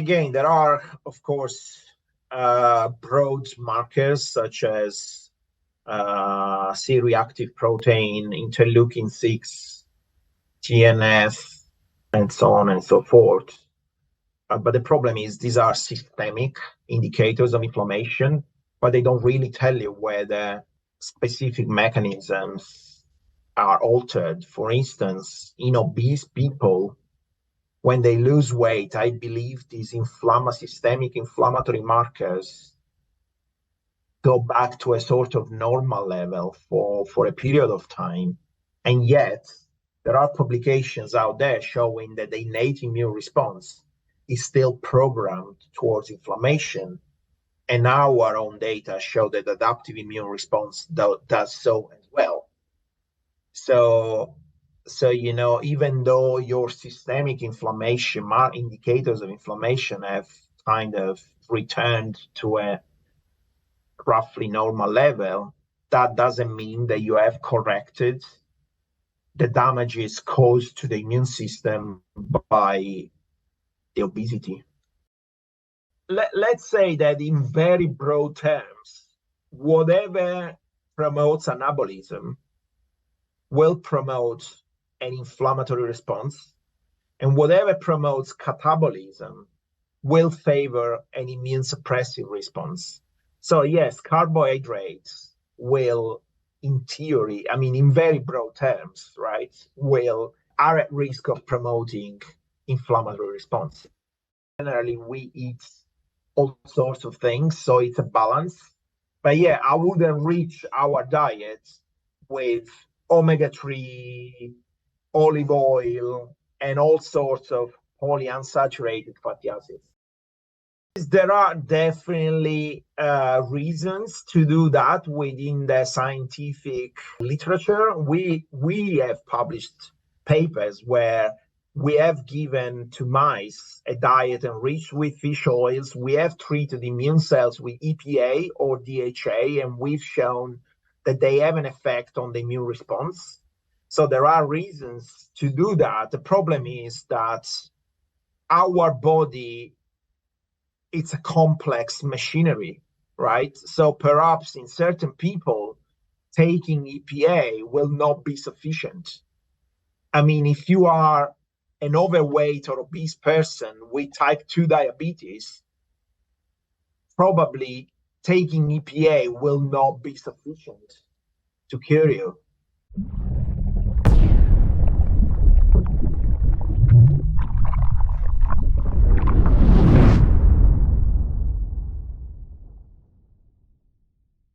again, there are, of course, broad markers such as C-reactive protein, interleukin-6, TNF, and so on and so forth. But the problem is these are systemic indicators of inflammation, but they don't really tell you whether specific mechanisms are altered. For instance, in obese people, when they lose weight, I believe these systemic inflammatory markers go back to a sort of normal level for a period of time. And yet, there are publications out there showing that the innate immune response is still programmed towards inflammation. And our own data show that adaptive immune response does so as well. So, even though your systemic inflammation indicators of inflammation have kind of returned to a roughly normal level, that doesn't mean that you have corrected the damages caused to the immune system by the obesity. Let's say that in very broad terms, whatever promotes anabolism will promote an inflammatory response, and whatever promotes catabolism will favor an immune suppressive response. So yes, carbohydrates will, in theory, in very broad terms, right, are at risk of promoting inflammatory response. Generally, we eat all sorts of things, so it's a balance. But yeah, I wouldn't reach our diet with omega-3, olive oil, and all sorts of polyunsaturated fatty acids. There are definitely reasons to do that within the scientific literature. We have published papers where we have given to mice a diet enriched with fish oils. We have treated immune cells with EPA or DHA, and we've shown that they have an effect on the immune response. So there are reasons to do that. The problem is that our body, it's a complex machinery, right? So perhaps in certain people, taking EPA will not be sufficient. If you are an overweight or obese person with type 2 diabetes, probably taking EPA will not be sufficient to cure you.